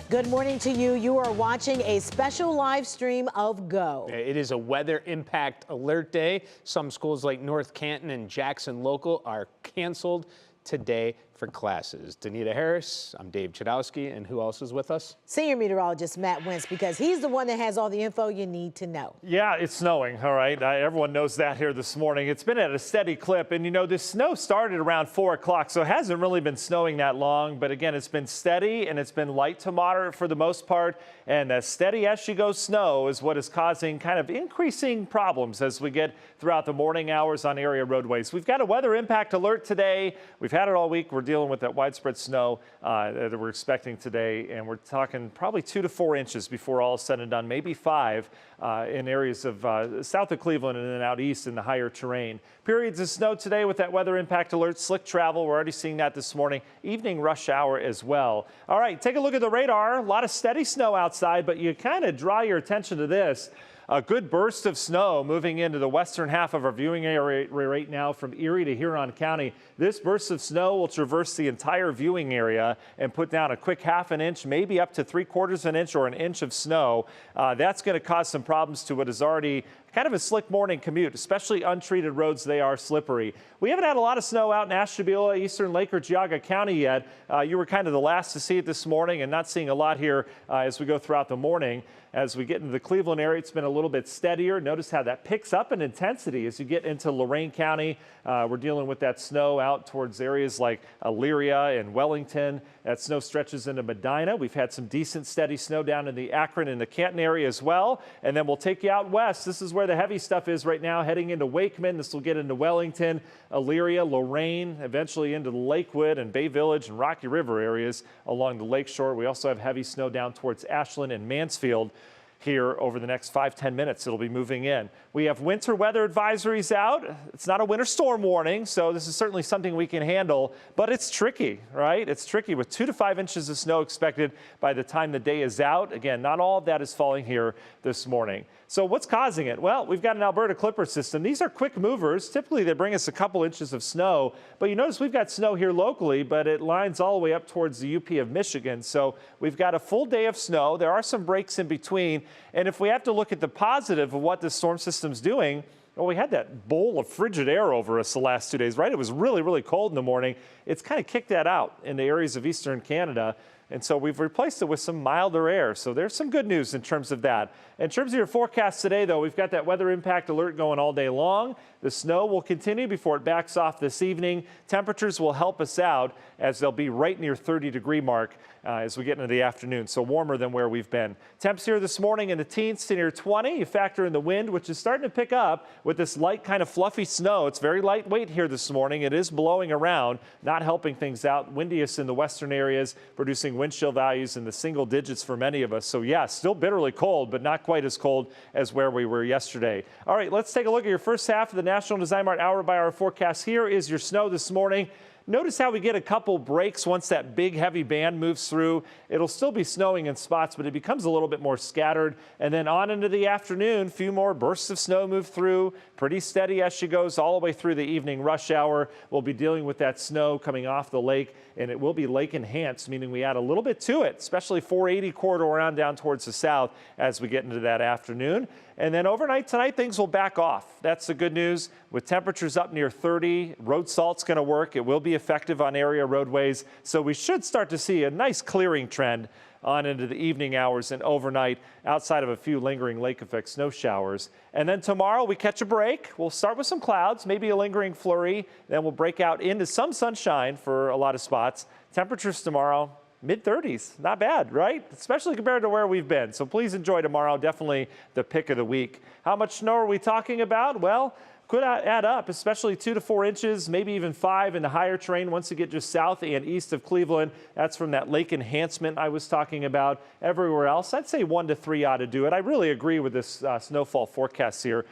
Good morning to you. You are watching a special live stream of GO. It is a weather impact alert day. Some schools like North Canton and Jackson Local are canceled today for classes. Danita Harris, I'm Dave Chudowski, and who else is with us? Senior meteorologist Matt Wentz, because he's the one that has all the info you need to know. Yeah, it's snowing, all right. Everyone knows that here this morning. It's been at a steady clip, and you know, this snow started around 4 o'clock, so it hasn't really been snowing that long. But again, it's been steady, and it's been light to moderate for the most part. And as steady as she goes snow is what is causing kind of increasing problems as we get throughout the morning hours on area roadways. We've got a weather impact alert today. We've had it all week. We're dealing with that widespread snow that we're expecting today, and we're talking probably 2 to 4 inches before all is said and done, maybe 5 in areas of south of Cleveland and then out east in the higher terrain. Periods of snow today with that weather impact alert, slick travel. We're already seeing that this morning, evening rush hour as well. All right, take a look at the radar. A lot of steady snow outside, but you kind of draw your attention to this. A good burst of snow moving into the western half of our viewing area right now from Erie to Huron County. This burst of snow will traverse the entire viewing area and put down a quick ½ an inch, maybe up to 3/4 an inch or an inch of snow. That's going to cause some problems to what is already kind of a slick morning commute, especially untreated roads. They are slippery. We haven't had a lot of snow out in Ashtabula, eastern Lake or Geauga County yet. You were kind of the last to see it this morning and not seeing a lot here as we go throughout the morning. As we get into the Cleveland area, it's been a little bit steadier. Notice how that picks up in intensity as you get into Lorain County. We're dealing with that snow out towards areas like Elyria and Wellington. That snow stretches into Medina. We've had some decent steady snow down in the Akron and the Canton area as well. And then we'll take you out west. This is where the heavy stuff is right now, heading into Wakeman. This will get into Wellington, Elyria, Lorain, eventually into the Lakewood and Bay Village and Rocky River areas along the lakeshore. We also have heavy snow down towards Ashland and Mansfield. Here over the next 5-10 minutes, it'll be moving in. We have winter weather advisories out. It's not a winter storm warning, so this is certainly something we can handle, but it's tricky, right? It's tricky with 2 to 5 inches of snow expected by the time the day is out. Again, not all of that is falling here this morning. So what's causing it? Well, we've got an Alberta Clipper system. These are quick movers. Typically, they bring us a couple inches of snow, but you notice we've got snow here locally, but it lines all the way up towards the UP of Michigan. So we've got a full day of snow. There are some breaks in between. And if we have to look at the positive of what this storm system's doing, well, we had that bowl of frigid air over us the last 2 days, right? It was really, really cold in the morning. It's kind of kicked that out in the areas of eastern Canada. And so we've replaced it with some milder air. So there's some good news in terms of that. In terms of your forecast today, though, we've got that weather impact alert going all day long. The snow will continue before it backs off this evening. Temperatures will help us out as they'll be right near 30-degree mark as we get into the afternoon, so warmer than where we've been. Temps here this morning in the teens to near 20. You factor in the wind, which is starting to pick up with this light kind of fluffy snow. It's very lightweight here this morning. It is blowing around, not helping things out. Windiest in the western areas, producing wind chill values in the single digits for many of us. So yeah, still bitterly cold, but not quite as cold as where we were yesterday. All right, let's take a look at your first half of the National Design Mart hour-by-hour forecast. Here is your snow this morning. Notice how we get a couple breaks once that big heavy band moves through. It'll still be snowing in spots, but it becomes a little bit more scattered. And then on into the afternoon, a few more bursts of snow move through. Pretty steady as she goes all the way through the evening rush hour. We'll be dealing with that snow coming off the lake, and it will be lake enhanced, meaning we add a little bit to it, especially 480 corridor on down towards the south as we get into that afternoon. And then overnight tonight, things will back off. That's the good news. With temperatures up near 30, road salt's going to work. It will be effective on area roadways. So we should start to see a nice clearing trend on into the evening hours and overnight outside of a few lingering lake effect snow showers. And then tomorrow we catch a break. We'll start with some clouds, maybe a lingering flurry. Then we'll break out into some sunshine for a lot of spots. Temperatures tomorrow, mid-30s, not bad, right? Especially compared to where we've been. So please enjoy tomorrow, definitely the pick of the week. How much snow are we talking about? Well, could add up, especially 2 to 4 inches, maybe even 5 in the higher terrain once you get just south and east of Cleveland. That's from that lake enhancement I was talking about. Everywhere else, I'd say 1 to 3 ought to do it. I really agree with this snowfall forecast here.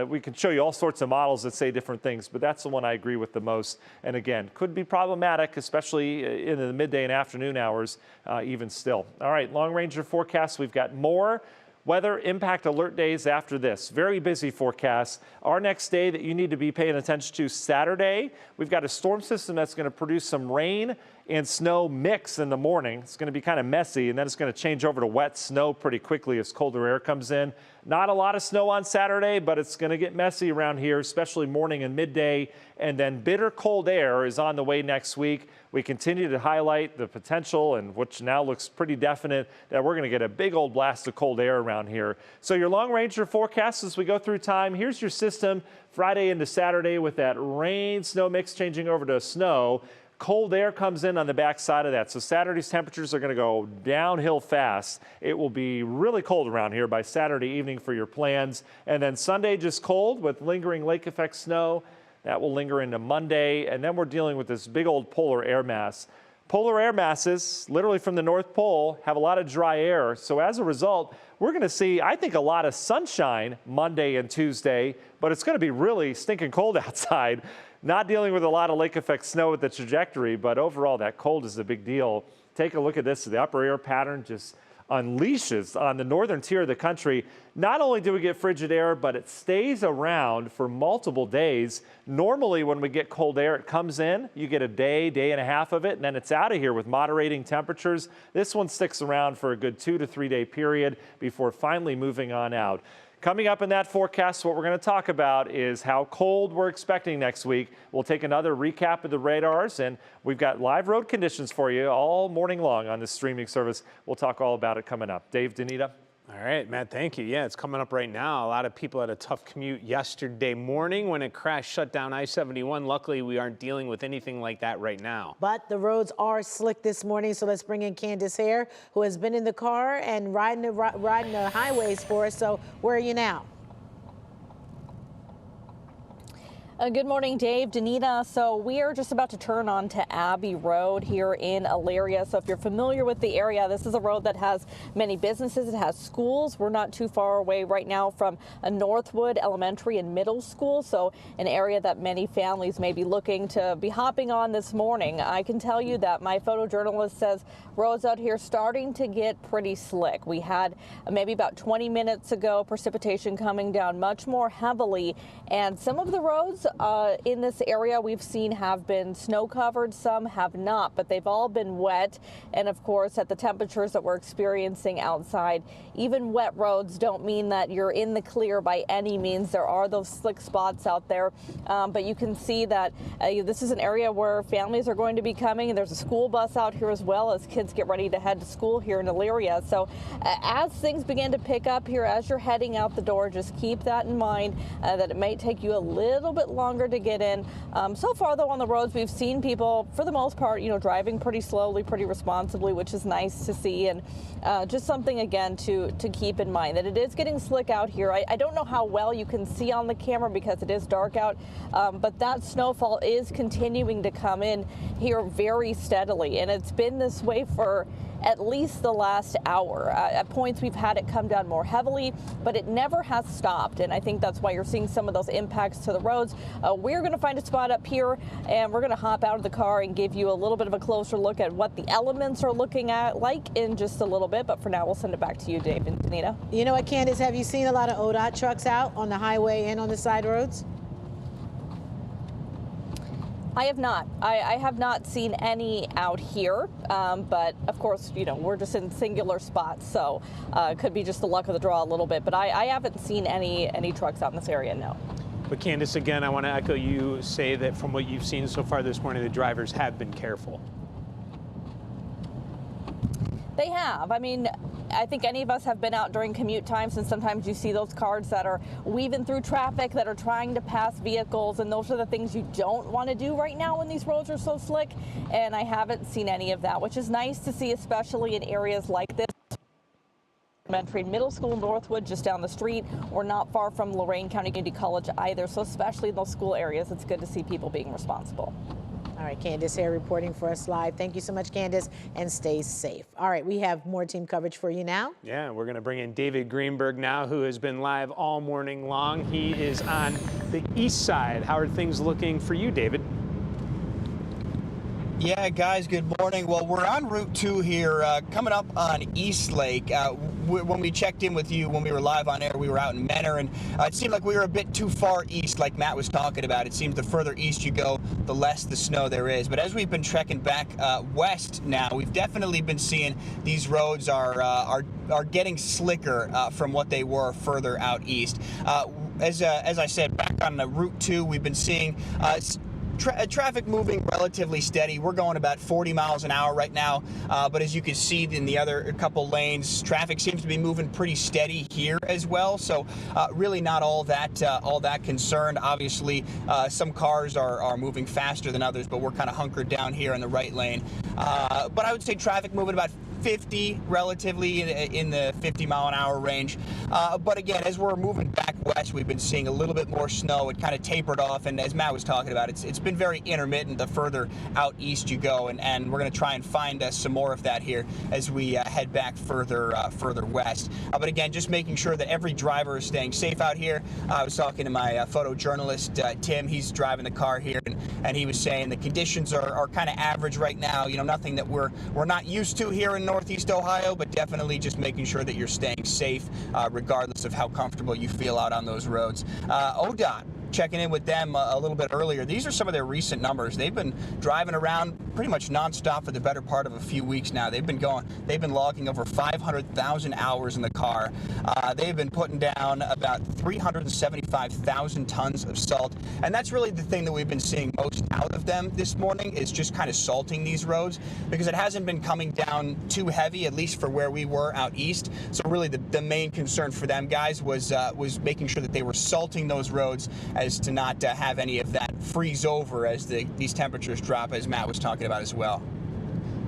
We can show you all sorts of models that say different things, but that's the one I agree with the most. And again, could be problematic, especially in the midday and afternoon hours, even still. All right, long ranger forecast. We've got more weather impact alert days after this. Very busy forecast. Our next day that you need to be paying attention to, Saturday, we've got a storm system that's going to produce some rain and snow mix in the morning. It's going to be kind of messy, and then it's going to change over to wet snow pretty quickly as colder air comes in. Not a lot of snow on Saturday, but it's going to get messy around here, especially morning and midday. And then bitter cold air is on the way next week. We continue to highlight the potential, and which now looks pretty definite, that we're going to get a big old blast of cold air around here. So your long ranger forecast as we go through time. Here's your system Friday into Saturday with that rain snow mix changing over to snow. Cold air comes in on the back side of that. So Saturday's temperatures are going to go downhill fast. It will be really cold around here by Saturday evening for your plans. And then Sunday just cold with lingering lake effect snow. That will linger into Monday. And then we're dealing with this big old polar air mass. Polar air masses, literally from the North Pole, have a lot of dry air. So as a result, we're going to see, I think, a lot of sunshine Monday and Tuesday, but it's going to be really stinking cold outside. Not dealing with a lot of lake effect snow with the trajectory, but overall that cold is a big deal. Take a look at this. The upper air pattern just unleashes on the northern tier of the country. Not only do we get frigid air, but it stays around for multiple days. Normally when we get cold air, it comes in, you get a day, day and a half of it, and then it's out of here with moderating temperatures. This one sticks around for a good 2 to 3 day period before finally moving on out. Coming up in that forecast, what we're going to talk about is how cold we're expecting next week. We'll take another recap of the radars, and we've got live road conditions for you all morning long on this streaming service. We'll talk all about it coming up. Dave, Danita. All right, Matt, thank you. Yeah, it's coming up right now. A lot of people had a tough commute yesterday morning when it crashed, shut down I-71. Luckily, we aren't dealing with anything like that right now. But the roads are slick this morning, so let's bring in Candace Hare, who has been in the car and riding the highways for us. So where are you now? Good morning, Dave, Danita. So we are just about to turn on to Abbey Road here in Elyria. So if you're familiar with the area, this is a road that has many businesses. It has schools. We're not too far away right now from a Northwood Elementary and Middle School. So an area that many families may be looking to be hopping on this morning. I can tell you that my photojournalist says roads out here starting to get pretty slick. We had maybe about 20 minutes ago precipitation coming down much more heavily, and some of the roads in this area we've seen have been snow covered, some have not, but they've all been wet. And of course, at the temperatures that we're experiencing outside, even wet roads don't mean that you're in the clear by any means. There are those slick spots out there, but you can see that this is an area where families are going to be coming, and there's a school bus out here as well as kids get ready to head to school here in Elyria. So as things begin to pick up here, as you're heading out the door, just keep that in mind, that it may take you a little bit longer to get in. So far, though, on the roads, we've seen people, for the most part, driving pretty slowly, pretty responsibly, which is nice to see. And just something, again, to keep in mind, that it is getting slick out here. I don't know how well you can see on the camera because it is dark out, but that snowfall is continuing to come in here very steadily. And it's been this way for at least the last hour. At points we've had it come down more heavily, but it never has stopped. And I think that's why you're seeing some of those impacts to the roads. We're going to find a spot up here, and we're going to hop out of the car and give you a little bit of a closer look at what the elements are looking at like in just a little bit. But for now, we'll send it back to you, Dave and Danita. You know what, Candace, have you seen a lot of ODOT trucks out on the highway and on the side roads? I have not. I have not seen any out here, but of course, we're just in singular spots, so it could be just the luck of the draw a little bit. But I haven't seen any trucks out in this area, no. But Candace, again, I want to echo you, say that from what you've seen so far this morning, the drivers have been careful. They have. I mean, I think any of us have been out during commute times, and sometimes you see those cars that are weaving through traffic, that are trying to pass vehicles, and those are the things you don't want to do right now when these roads are so slick. And I haven't seen any of that, which is nice to see, especially in areas like this. Elementary and Middle School in Northwood, just down the street. We're not far from Lorain County Community College either, so especially in those school areas, it's good to see people being responsible. All right, Candace here reporting for us live. Thank you so much, Candace, and stay safe. All right, we have more team coverage for you now. Yeah, we're going to bring in David Greenberg now, who has been live all morning long. He is on the east side. How are things looking for you, David? Yeah, guys, good morning. Well, we're on Route 2 here, coming up on East Lake. When we checked in with you, when we were live on air, we were out in Menor, and it seemed like we were a bit too far east, like Matt was talking about. It seems the further east you go, the less the snow there is. But as we've been trekking back west now, we've definitely been seeing these roads are getting slicker from what they were further out east. As I said, back on Route 2, we've been seeing traffic moving relatively steady. We're going about 40 miles an hour right now, but as you can see in the other couple lanes, traffic seems to be moving pretty steady here as well. So really not all that concerned. Obviously, some cars are moving faster than others, but we're kind of hunkered down here in the right lane. But I would say traffic moving about 50, relatively in the 50-mile-an-hour range. But again, as we're moving back west, we've been seeing a little bit more snow. It kind of tapered off, and as Matt was talking about, it's been very intermittent the further out east you go, and we're going to try and find some more of that here as we head back further west. But again, just making sure that every driver is staying safe out here. I was talking to my photojournalist, Tim. He's driving the car here, and he was saying the conditions are kind of average right now. You know, nothing that we're not used to here in Northeast Ohio, but definitely just making sure that you're staying safe regardless of how comfortable you feel out on those roads. ODOT, checking in with them a little bit earlier. These are some of their recent numbers. They've been driving around pretty much nonstop for the better part of a few weeks now. They've been logging over 500,000 hours in the car. They've been putting down about 375,000 tons of salt, and that's really the thing that we've been seeing most out of them this morning, is just kind of salting these roads, because it hasn't been coming down too heavy, at least for where we were out east. So really the main concern for them guys was making sure that they were salting those roads as to not have any of that freeze over as these temperatures drop, as Matt was talking about as well.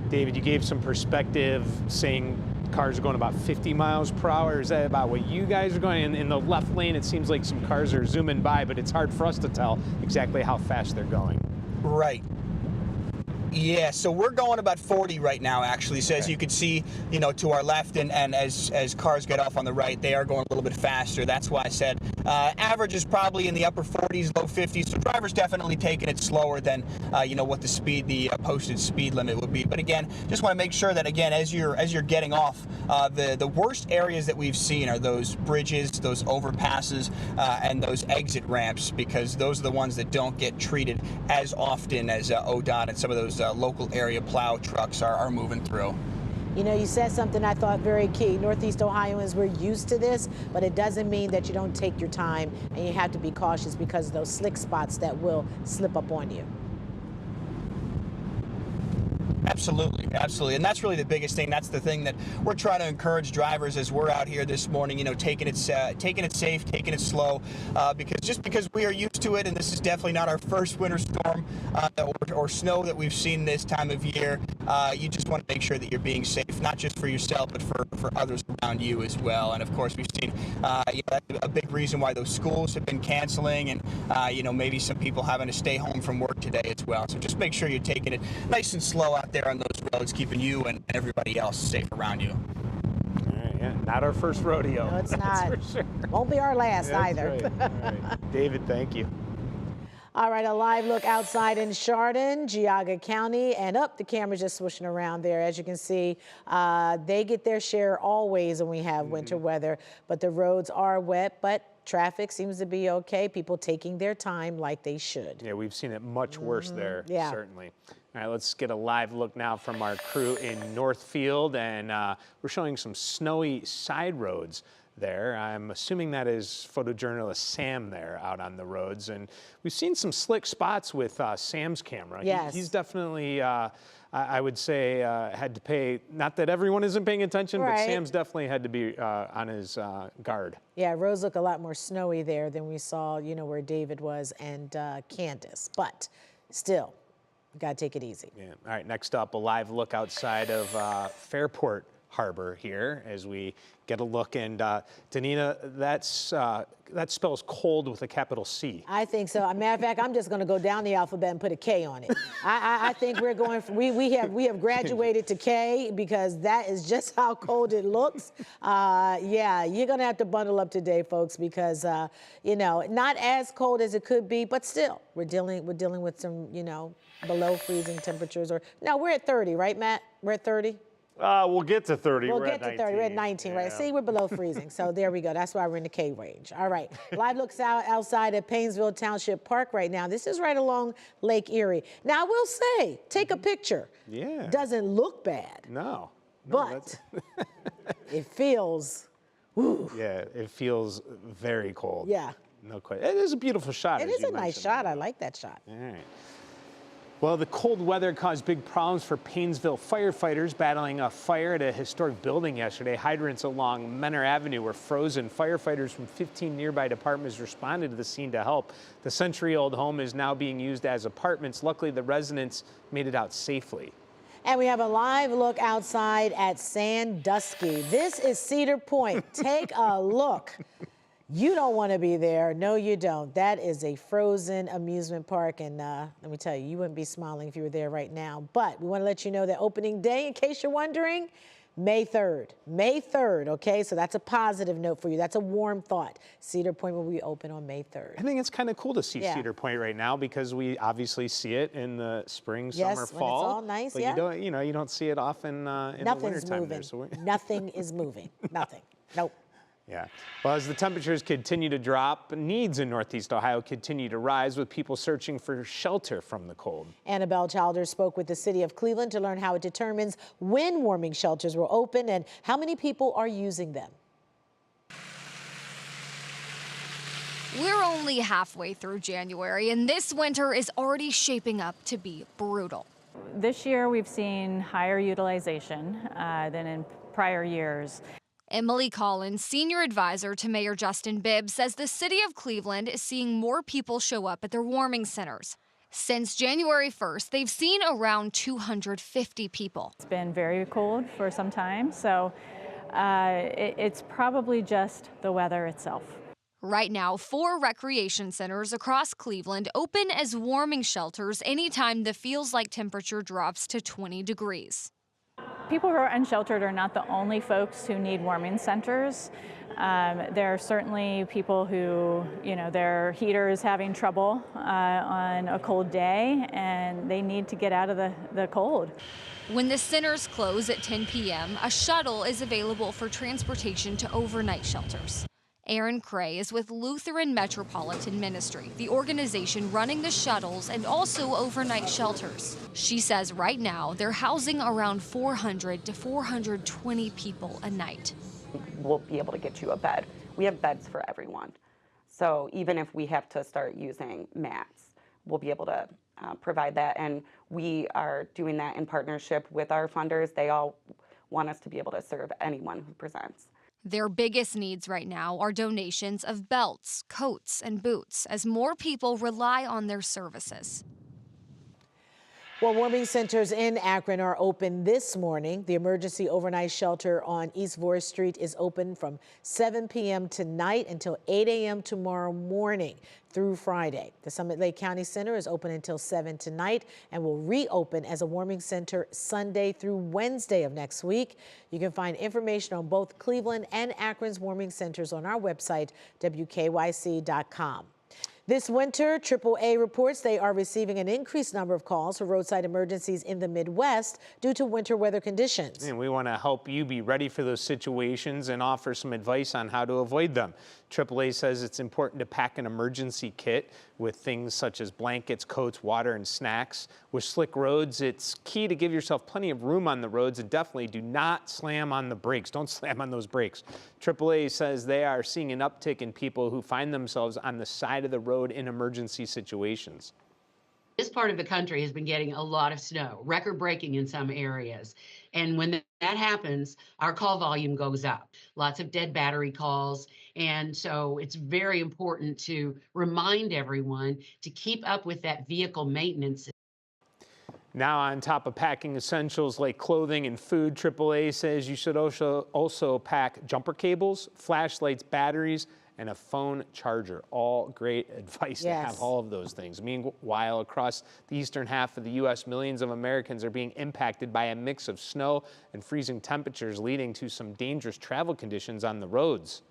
David, you gave some perspective saying cars are going about 50 miles per hour. Is that about what you guys are going? In the left lane, it seems like some cars are zooming by, but it's hard for us to tell exactly how fast they're going. Right. Yeah, so we're going about 40 right now, actually. So as you can see, you know, to our left, and as cars get off on the right, they are going a little bit faster. That's why I said average is probably in the upper 40s, low 50s. So drivers definitely taking it slower than you know, what the posted speed limit would be. But again, just want to make sure that, again, as you're getting off, the worst areas that we've seen are those bridges, those overpasses, and those exit ramps, because those are the ones that don't get treated as often as ODOT and some of those local area plow trucks are moving through. You know, you said something I thought very key. Northeast Ohioans, we're used to this, but it doesn't mean that you don't take your time, and you have to be cautious because of those slick spots that will slip up on you. Absolutely, absolutely, and that's really the biggest thing. That's the thing that we're trying to encourage drivers as we're out here this morning. You know, taking it safe, taking it slow, because we are used to it, and this is definitely not our first winter storm or snow that we've seen this time of year. You just want to make sure that you're being safe, not just for yourself, but for others around you as well. And of course, we've seen that's a big reason why those schools have been canceling, and you know, maybe some people having to stay home from work today as well. So just make sure you're taking it nice and slow out there on those roads, keeping you and everybody else safe around you. All right, yeah, not our first rodeo. No, it's not. For sure. Won't be our last That's either. right. All right. David, thank you. All right, a live look outside in Chardon, Geauga County, and up the camera's just swishing around there. As you can see, they get their share always when we have winter weather, but the roads are wet, but traffic seems to be okay. People taking their time like they should. Yeah, we've seen it much worse there, yeah. certainly. All right, let's get a live look now from our crew in Northfield, and we're showing some snowy side roads there. I'm assuming that is photojournalist Sam there out on the roads, and we've seen some slick spots with Sam's camera. Yes. He's definitely, I would say, had to pay, not that everyone isn't paying attention, Right. but Sam's definitely had to be on his guard. Yeah, roads look a lot more snowy there than we saw, you know, where David was and Candace, but still, you gotta take it easy. Yeah. All right, next up, a live look outside of Fairport Harbor here as we get a look. And Danita, that spells cold with a capital C. I think so. As a matter of fact, I'm just going to go down the alphabet and put a K on it. I think we're going. We have graduated to K because that is just how cold it looks. Yeah, you're going to have to bundle up today, folks, because not as cold as it could be, but still, we're dealing with some below freezing temperatures. Or no, we're at 30, right, Matt? We're at 30. We'll get to 30. We'll we're get at to 30. 19. We're at 19, right? Yeah. See, we're below freezing. So there we go. That's why we're in the K range. All right. Live looks out outside at Painesville Township Park right now. This is right along Lake Erie. Now, I will say, take a picture. Yeah. Doesn't look bad. No. But it feels, woo. Yeah, it feels very cold. Yeah. No question. It is a beautiful shot. It is a nice shot. I like that shot. All right. Well, the cold weather caused big problems for Painesville firefighters battling a fire at a historic building yesterday. Hydrants along Menor Avenue were frozen. Firefighters from 15 nearby departments responded to the scene to help. The century-old home is now being used as apartments. Luckily, the residents made it out safely. And we have a live look outside at Sandusky. This is Cedar Point. Take a look. You don't want to be there. No, you don't. That is a frozen amusement park. And let me tell you, you wouldn't be smiling if you were there right now. But we want to let you know that opening day, in case you're wondering, May 3rd. May 3rd, okay? So that's a positive note for you. That's a warm thought. Cedar Point will be open on May 3rd. I think it's kind of cool to see Cedar Point right now because we obviously see it in the spring, summer, fall. Yes, when it's all nice, but you don't see it often in the wintertime. Moving. Nothing is moving. Nothing. Nope. Yeah. Well, as the temperatures continue to drop, needs in Northeast Ohio continue to rise with people searching for shelter from the cold. Annabelle Childers spoke with the city of Cleveland to learn how it determines when warming shelters will open and how many people are using them. We're only halfway through January, and this winter is already shaping up to be brutal. This year, we've seen higher utilization than in prior years. Emily Collins, senior advisor to Mayor Justin Bibb, says the city of Cleveland is seeing more people show up at their warming centers. Since January 1st, they've seen around 250 people. It's been very cold for some time, so it's probably just the weather itself. Right now, 4 recreation centers across Cleveland open as warming shelters anytime the feels-like temperature drops to 20 degrees. People who are unsheltered are not the only folks who need warming centers. There are certainly people who, their heater is having trouble on a cold day and they need to get out of the cold. When the centers close at 10 p.m., a shuttle is available for transportation to overnight shelters. Erin Cray is with Lutheran Metropolitan Ministry, the organization running the shuttles and also overnight shelters. She says right now they're housing around 400 to 420 people a night. We'll be able to get you a bed. We have beds for everyone. So even if we have to start using mats, we'll be able to provide that. And we are doing that in partnership with our funders. They all want us to be able to serve anyone who presents. Their biggest needs right now are donations of belts, coats, and boots as more people rely on their services. Well, warming centers in Akron are open this morning. The emergency overnight shelter on East Vorst Street is open from 7 p.m. tonight until 8 a.m. tomorrow morning through Friday. The Summit Lake County Center is open until 7 tonight and will reopen as a warming center Sunday through Wednesday of next week. You can find information on both Cleveland and Akron's warming centers on our website, WKYC.com. This winter, AAA reports they are receiving an increased number of calls for roadside emergencies in the Midwest due to winter weather conditions. And we want to help you be ready for those situations and offer some advice on how to avoid them. AAA says it's important to pack an emergency kit with things such as blankets, coats, water, and snacks. With slick roads, it's key to give yourself plenty of room on the roads and definitely do not slam on the brakes. Don't slam on those brakes. AAA says they are seeing an uptick in people who find themselves on the side of the road in emergency situations. This part of the country has been getting a lot of snow, record-breaking in some areas. And when that happens, our call volume goes up. Lots of dead battery calls. And so it's very important to remind everyone to keep up with that vehicle maintenance. Now, on top of packing essentials like clothing and food, AAA says you should also pack jumper cables, flashlights, batteries, and a phone charger. All great advice to have all of those things. Meanwhile, across the eastern half of the U.S., millions of Americans are being impacted by a mix of snow and freezing temperatures, leading to some dangerous travel conditions on the roads.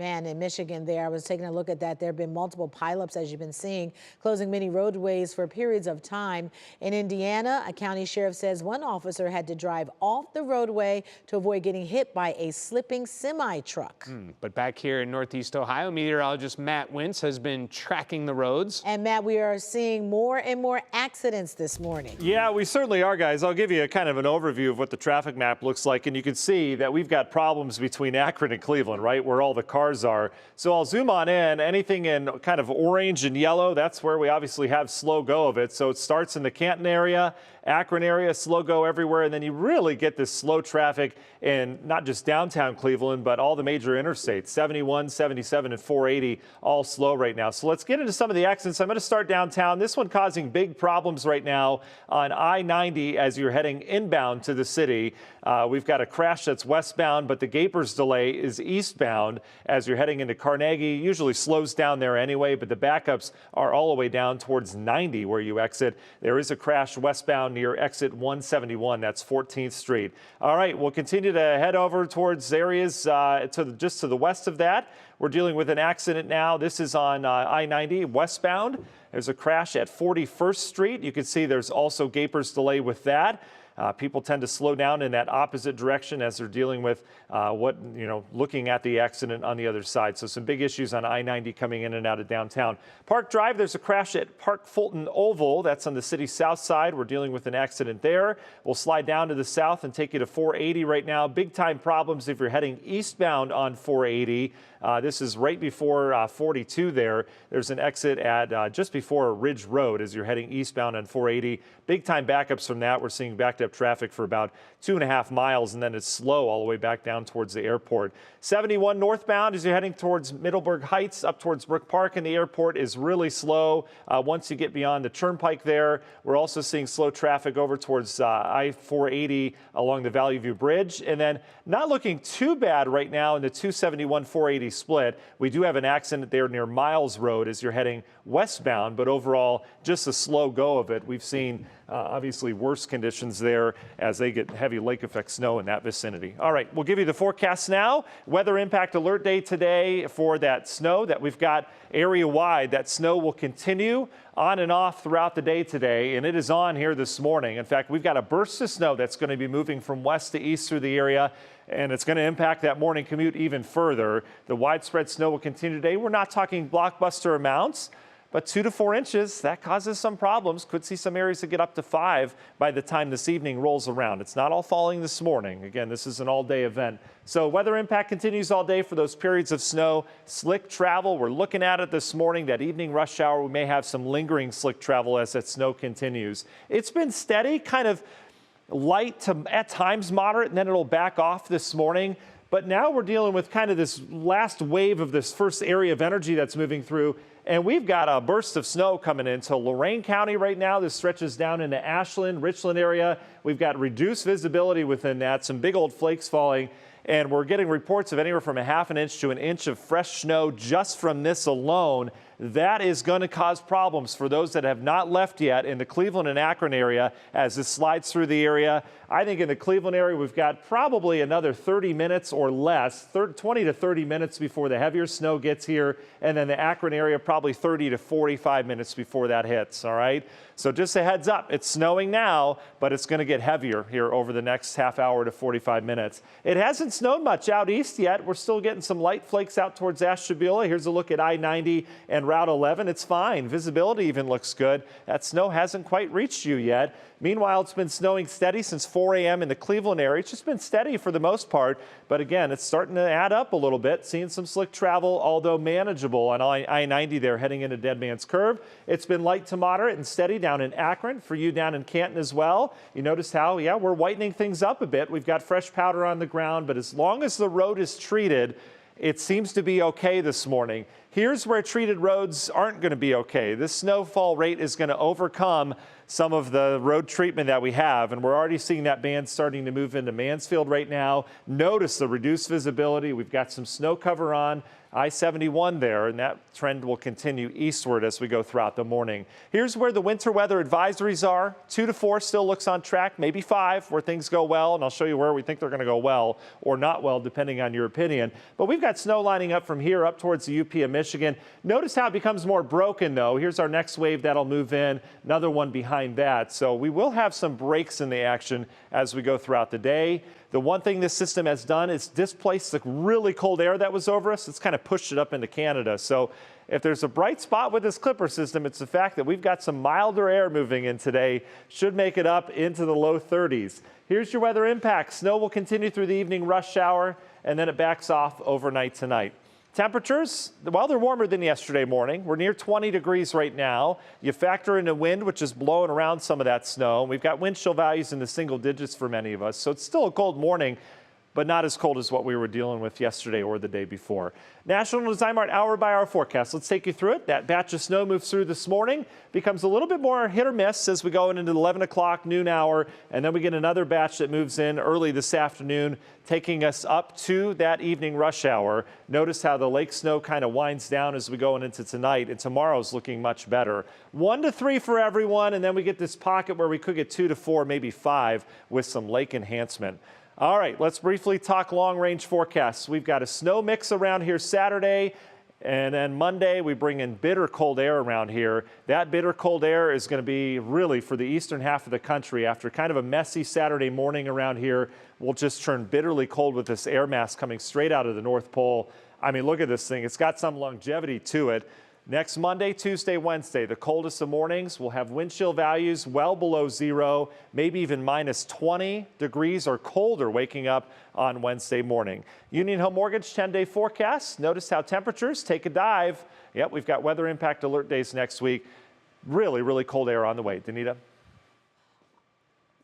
Man, in Michigan there, I was taking a look at that. There have been multiple pileups, as you've been seeing, closing many roadways for periods of time. In Indiana, a county sheriff says one officer had to drive off the roadway to avoid getting hit by a slipping semi-truck. But back here in Northeast Ohio, meteorologist Matt Wintz has been tracking the roads. And Matt, we are seeing more and more accidents this morning. Yeah, we certainly are, guys. I'll give you a kind of an overview of what the traffic map looks like. And you can see that we've got problems between Akron and Cleveland, right, where all the cars are. So I'll zoom on in. Anything in kind of orange and yellow, that's where we obviously have slow go of it. So it starts in the Canton area, Akron area, slow go everywhere, and then you really get this slow traffic in not just downtown Cleveland, but all the major interstates, 71, 77, and 480, all slow right now. So let's get into some of the accidents. I'm going to start downtown. This one causing big problems right now on I-90 as you're heading inbound to the city. We've got a crash that's westbound, but the Gapers delay is eastbound as you're heading into Carnegie. Usually slows down there anyway, but the backups are all the way down towards 90 where you exit. There is a crash westbound near exit 171. That's 14th Street. All right, we'll continue to head over towards areas just to the west of that. We're dealing with an accident now. This is on I-90 westbound. There's a crash at 41st Street. You can see there's also Gapers delay with that. People tend to slow down in that opposite direction as they're dealing with looking at the accident on the other side. So some big issues on I-90 coming in and out of downtown. Park Drive, there's a crash at Park Fulton Oval. That's on the city's south side. We're dealing with an accident there. We'll slide down to the south and take you to 480 right now. Big time problems if you're heading eastbound on 480. This is right before 42 there. There's an exit at just before Ridge Road as you're heading eastbound on 480. Big time backups from that. We're seeing backed up traffic for about 2.5 miles, and then it's slow all the way back down towards the airport. 71 northbound as you're heading towards Middleburg Heights up towards Brook Park, and the airport is really slow once you get beyond the turnpike there. We're also seeing slow traffic over towards I-480 along the Valley View Bridge, and then not looking too bad right now in the 271-480 split. We do have an accident there near Miles Road as you're heading westbound, but overall just a slow go of it. We've seen obviously worse conditions there as they get heavy lake effect snow in that vicinity. All right, we'll give you the forecast now. Weather impact alert day today for that snow that we've got area wide. That snow will continue on and off throughout the day today, and it is on here this morning. In fact, we've got a burst of snow that's going to be moving from west to east through the area, and it's going to impact that morning commute even further. The widespread snow will continue today. We're not talking blockbuster amounts, but 2 to 4 inches, that causes some problems. Could see some areas that get up to 5 by the time this evening rolls around. It's not all falling this morning. Again, this is an all-day event. So weather impact continues all day for those periods of snow. Slick travel, we're looking at it this morning. That evening rush hour, we may have some lingering slick travel as that snow continues. It's been steady, kind of light to at times moderate, and then it'll back off this morning. But now we're dealing with kind of this last wave of this first area of energy that's moving through. And we've got a burst of snow coming into Lorain County right now. This stretches down into Ashland, Richland area. We've got reduced visibility within that, some big old flakes falling. And we're getting reports of anywhere from 1/2 inch to 1 inch of fresh snow just from this alone. That is going to cause problems for those that have not left yet in the Cleveland and Akron area as this slides through the area. I think in the Cleveland area, we've got probably another 30 minutes or less, 20 to 30 minutes before the heavier snow gets here. And then the Akron area, probably 30 to 45 minutes before that hits. All right. So just a heads up, it's snowing now, but it's going to get heavier here over the next half hour to 45 minutes. It hasn't snowed much out east yet. We're still getting some light flakes out towards Ashtabula. Here's a look at I-90 and Route 11. It's fine. Visibility even looks good. That snow hasn't quite reached you yet. Meanwhile, it's been snowing steady since 4 a.m. in the Cleveland area. It's just been steady for the most part. But again, it's starting to add up a little bit. Seeing some slick travel, although manageable on I-90 there heading into Dead Man's Curve. It's been light to moderate and steady down in Akron. For you down in Canton as well. You notice how, we're whitening things up a bit. We've got fresh powder on the ground. But as long as the road is treated, It seems to be okay this morning. Here's where treated roads aren't going to be okay. This snowfall rate is going to overcome some of the road treatment that we have, and we're already seeing that band starting to move into Mansfield right now. Notice the reduced visibility. We've got some snow cover on I-71 there, and that trend will continue eastward as we go throughout the morning. Here's where the winter weather advisories are. 2 to 4 still looks on track, maybe 5 where things go well, and I'll show you where we think they're going to go well or not well, depending on your opinion. But we've got snow lining up from here up towards the UP of Michigan. Notice how it becomes more broken, though. Here's our next wave that'll move in, another one behind that. So we will have some breaks in the action as we go throughout the day. The one thing this system has done is displaced the really cold air that was over us. It's kind of pushed it up into Canada. So if there's a bright spot with this Clipper system, it's the fact that we've got some milder air moving in today. Should make it up into the low 30s. Here's your weather impact. Snow will continue through the evening rush hour, and then it backs off overnight tonight. Temperatures, well, they're warmer than yesterday morning. We're near 20 degrees right now. You factor in the wind, which is blowing around some of that snow. We've got wind chill values in the single digits for many of us. So it's still a cold morning, but not as cold as what we were dealing with yesterday or the day before. National Design Mart hour-by-hour forecast. Let's take you through it. That batch of snow moves through this morning, becomes a little bit more hit or miss as we go into the 11 o'clock noon hour, and then we get another batch that moves in early this afternoon, taking us up to that evening rush hour. Notice how the lake snow kind of winds down as we go into tonight, and tomorrow's looking much better. 1 to 3 for everyone, and then we get this pocket where we could get 2 to 4, maybe 5 with some lake enhancement. All right, let's briefly talk long-range forecasts. We've got a snow mix around here Saturday, and then Monday we bring in bitter cold air around here. That bitter cold air is going to be really for the eastern half of the country. After kind of a messy Saturday morning around here, we'll just turn bitterly cold with this air mass coming straight out of the North Pole. I mean, look at this thing. It's got some longevity to it. Next Monday, Tuesday, Wednesday, the coldest of mornings, we'll have wind chill values well below 0, maybe even minus 20 degrees or colder waking up on Wednesday morning. Union Home Mortgage 10-day forecast. Notice how temperatures take a dive. Yep, we've got weather impact alert days next week. Really, really cold air on the way. Danita?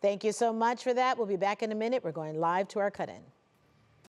Thank you so much for that. We'll be back in a minute. We're going live to our cut-in.